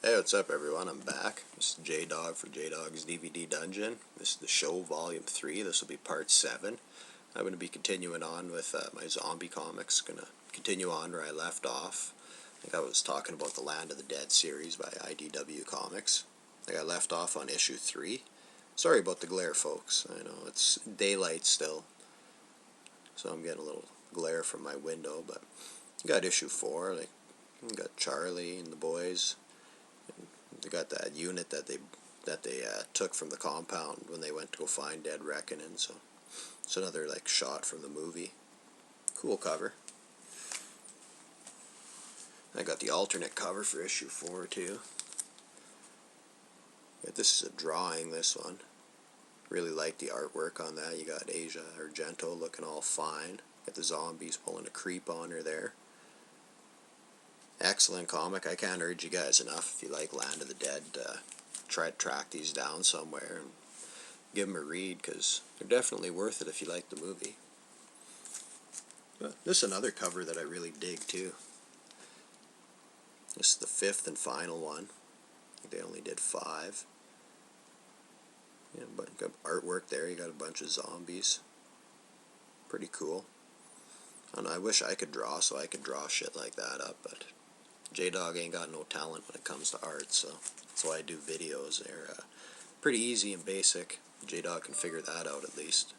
Hey, what's up everyone? I'm back. This is Jdog for Jdog'S DVD Dungeon. This is the show, Volume 3. This will be Part 7. I'm going to be continuing on with my zombie comics. Going to continue on where I left off. I think I was talking about the Land of the Dead series by IDW Comics. I got left off on issue 3. Sorry about the glare, folks. I know it's daylight still, so I'm getting a little glare from my window, but I got issue 4. Like, I got Charlie and the boys. They got that unit that they took from the compound when they went to go find Dead Reckoning. So it's another like shot from the movie. Cool cover. I got the alternate cover for issue 4 too. Yeah, this is a drawing. This one. Really like the artwork on that. You got Asia Argento looking all fine. Got the zombies pulling a creep on her there. Excellent comic. I can't urge you guys enough, if you like Land of the Dead, try to track these down somewhere and give them a read, because they're definitely worth it if you like the movie. This is another cover that I really dig too. This is the 5th and final one. I think they only did 5. Yeah, but got artwork there. You got a bunch of zombies. Pretty cool. I don't know, I wish I could draw so I could draw shit like that up, but Jdog ain't got no talent when it comes to art, so that's why I do videos. They're pretty easy and basic. Jdog can figure that out at least.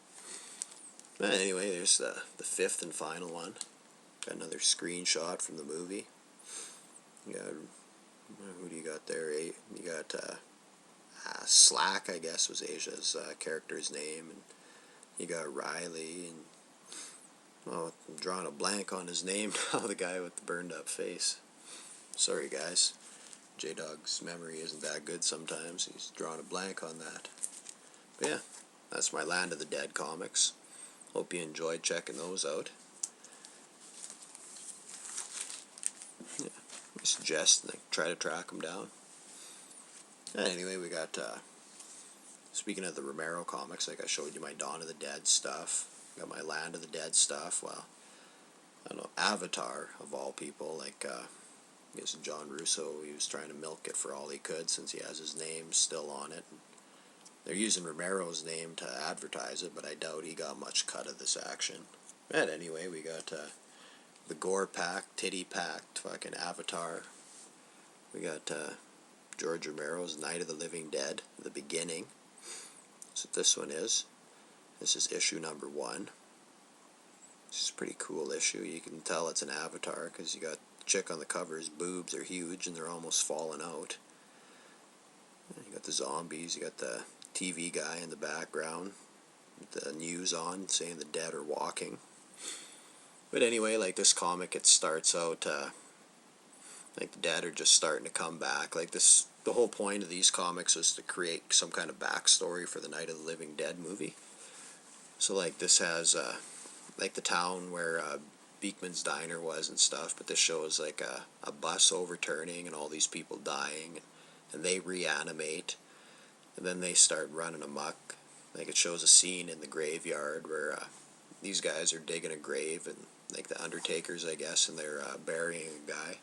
But anyway, there's the 5th and final one. Got another screenshot from the movie. You got, who do you got there? You got Slack, I guess was Asia's character's name, and you got Riley, and oh, I'm drawing a blank on his name now, the guy with the burned up face. Sorry guys, Jdog's memory isn't that good sometimes. He's drawing a blank on that. But yeah, that's my Land of the Dead comics. Hope you enjoyed checking those out. Yeah, I suggest try to track them down. Anyway, we got, speaking of the Romero comics, like I showed you my Dawn of the Dead stuff. Got my Land of the Dead stuff. Well, I don't know, Avatar, of all people, like, I guess John Russo, he was trying to milk it for all he could since he has his name still on it. They're using Romero's name to advertise it, but I doubt he got much cut of this action. But anyway, we got the gore packed, titty packed fucking Avatar. We got George Romero's Night of the Living Dead, the beginning. That's what this one is. This is issue number 1. This is a pretty cool issue. You can tell it's an Avatar because you got the chick on the cover's boobs are huge and they're almost falling out. You got the zombies. You got the TV guy in the background with the news on saying the dead are walking. But anyway, like this comic, it starts out like the dead are just starting to come back. Like this, the whole point of these comics is to create some kind of backstory for the Night of the Living Dead movie. So like this has like the town where Beekman's Diner was and stuff, but this shows like a bus overturning and all these people dying, and they reanimate, and then they start running amok. Like it shows a scene in the graveyard where these guys are digging a grave, and like the undertakers, I guess, and they're burying a guy,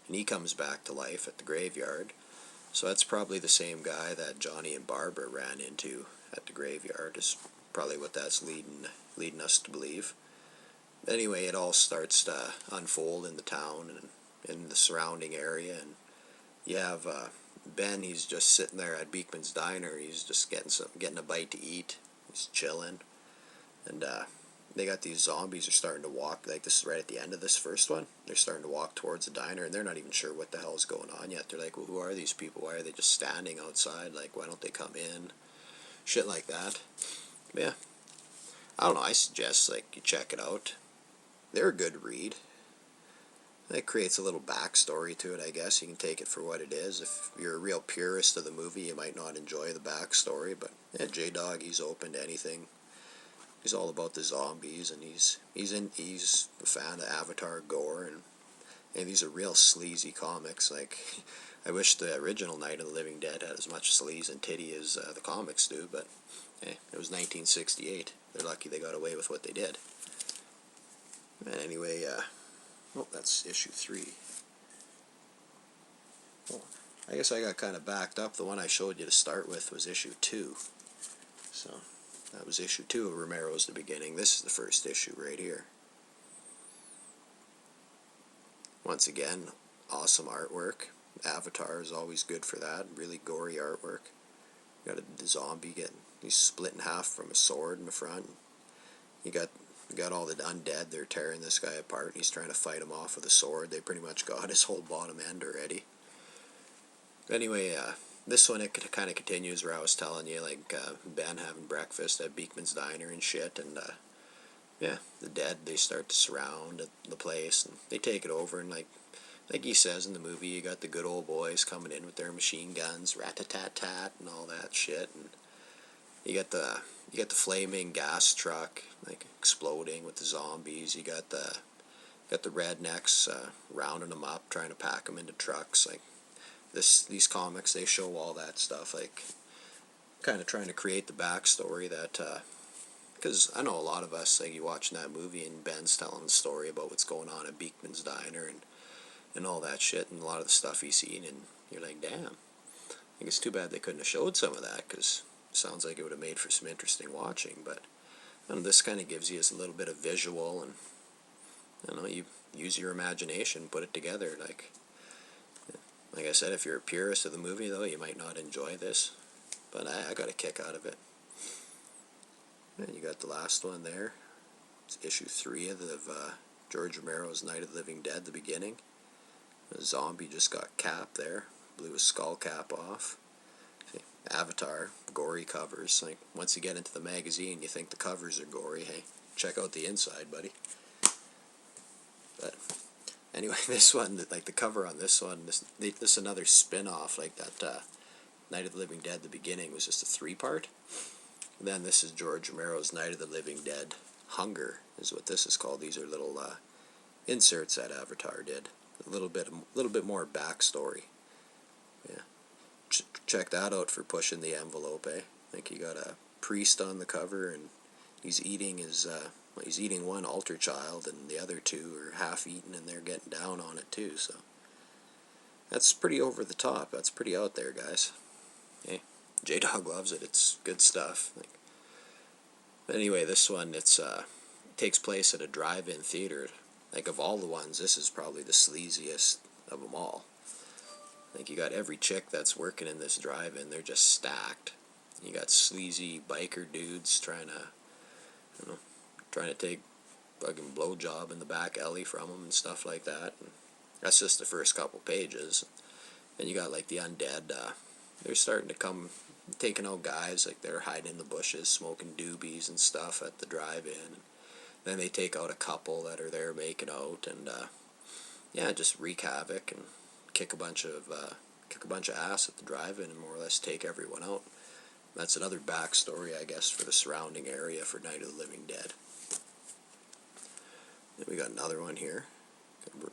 and he comes back to life at the graveyard. So that's probably the same guy that Johnny and Barbara ran into at the graveyard, is probably what that's leading us to believe. Anyway, it all starts to unfold in the town and in the surrounding area, and you have Ben. He's just sitting there at Beekman's Diner. He's just getting a bite to eat. He's chilling, and they got these zombies are starting to walk. Like this is right at the end of this first one. They're starting to walk towards the diner, and they're not even sure what the hell's going on yet. They're like, well, who are these people? Why are they just standing outside? Like, why don't they come in? Shit like that. But yeah, I don't know. I suggest like you check it out. They're a good read. It creates a little backstory to it, I guess. You can take it for what it is. If you're a real purist of the movie, you might not enjoy the backstory, but yeah, Jdog, he's open to anything. He's all about the zombies, and he's a fan of Avatar gore, and these are real sleazy comics. Like, I wish the original Night of the Living Dead had as much sleaze and titty as the comics do, but hey, it was 1968. They're lucky they got away with what they did. And anyway, oh, that's issue 3. Oh, I guess I got kind of backed up. The one I showed you to start with was issue 2. So, that was issue 2 of Romero's The Beginning. This is the first issue right here. Once again, awesome artwork. Avatar is always good for that. Really gory artwork. You got the zombie he's split in half from a sword in the front. You got all the undead. They're tearing this guy apart, and he's trying to fight him off with a sword. They pretty much got his whole bottom end already. Anyway, this one, it kind of continues where I was telling you, like, Ben having breakfast at Beekman's Diner and shit, and, yeah, the dead, they start to surround the place, and they take it over, and, like he says in the movie, you got the good old boys coming in with their machine guns, rat-a-tat-tat, and all that shit, and you got the flaming gas truck, like, exploding with the zombies. You got the rednecks rounding them up, trying to pack them into trucks. Like, these comics, they show all that stuff, like, kind of trying to create the backstory that, because I know a lot of us, like, you watching that movie and Ben's telling the story about what's going on at Beekman's Diner and all that shit, and a lot of the stuff he's seen, and you're like, damn, I think it's too bad they couldn't have showed some of that, because it sounds like it would have made for some interesting watching. But I don't know, this kind of gives you a little bit of visual, and I don't know, you use your imagination, put it together. Like I said, if you're a purist of the movie, though, you might not enjoy this, but I got a kick out of it. And you got the last one there. It's issue 3 of George Romero's Night of the Living Dead, The Beginning. The zombie just got capped there, blew his skull cap off. See, Avatar, gory covers. Like, once you get into the magazine, you think the covers are gory. Hey, check out the inside, buddy. But anyway, this one, like the cover on this one, this is another spin-off, like that Night of the Living Dead, The Beginning was just a 3-part. And then this is George Romero's Night of the Living Dead, Hunger is what this is called. These are little inserts that Avatar did. A little bit more backstory. Yeah, check that out for pushing the envelope. I think you got a priest on the cover, and he's eating he's eating one altar child, and the other 2 are half-eaten, and they're getting down on it too. So that's pretty over the top. That's pretty out there, guys. Hey, Jdog loves it. It's good stuff. But anyway, this one, it takes place at a drive-in theater. Like, of all the ones, this is probably the sleaziest of them all. Like, you got every chick that's working in this drive-in, they're just stacked. You got sleazy biker dudes trying to take fucking blowjob in the back alley from them and stuff like that. And that's just the first couple pages. And you got, like, the undead, they're starting to come, taking out guys, like, they're hiding in the bushes, smoking doobies and stuff at the drive-in. Then they take out a couple that are there making out, and yeah, just wreak havoc and kick a bunch of ass at the drive-in and more or less take everyone out. That's another backstory, I guess, for the surrounding area for Night of the Living Dead. Then we got another one here,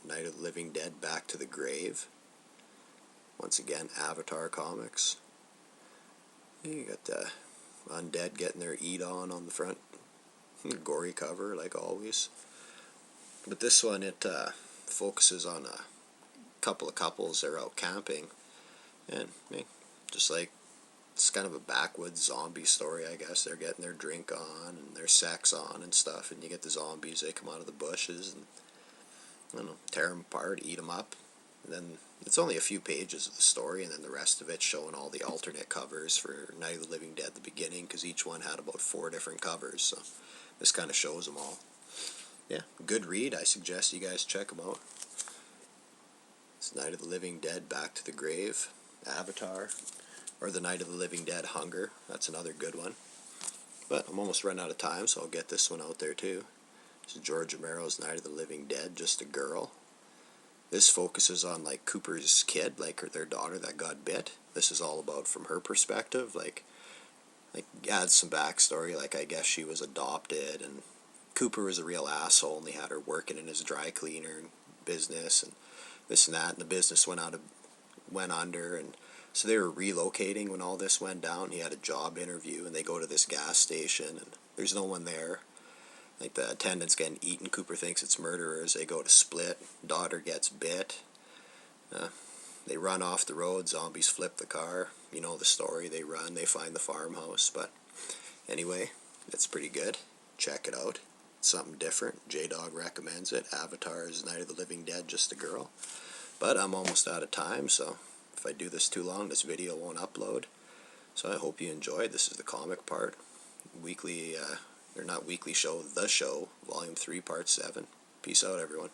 Night of the Living Dead, Back to the Grave. Once again, Avatar comics. You got the undead getting their eat on the front. Gory cover, like always. But this one, it focuses on a couple of couples that are out camping. And just like, it's kind of a backwoods zombie story, I guess. They're getting their drink on and their sex on and stuff. And you get the zombies, they come out of the bushes and, I don't know, tear them apart, eat them up. And then it's only a few pages of the story, and then the rest of it's showing all the alternate covers for Night of the Living Dead, The Beginning, because each one had about 4 different covers, so this kind of shows them all. Yeah, good read. I suggest you guys check them out. It's Night of the Living Dead, Back to the Grave, Avatar, or the Night of the Living Dead, Hunger. That's another good one. But I'm almost run out of time, so I'll get this one out there too. This is George Romero's Night of the Living Dead, Just a Girl. This focuses on, like, Cooper's kid, like, their daughter that got bit. This is all about from her perspective, like adds some backstory, like, I guess she was adopted, and Cooper was a real asshole, and they had her working in his dry cleaner business, and this and that, and the business went under, and so they were relocating when all this went down. He had a job interview, and they go to this gas station, and there's no one there. Like, the attendant's getting eaten. Cooper thinks it's murderers. They go to split. Daughter gets bit. they run off the road, zombies flip the car. You know the story, they run, they find the farmhouse. But anyway, it's pretty good. Check it out. It's something different. Jdog recommends it. Avatar is Night of the Living Dead, just a girl. But I'm almost out of time, so if I do this too long, this video won't upload. So I hope you enjoyed. This is the comic part. Weekly, or not weekly show, The Show, Volume 3, Part 7. Peace out, everyone.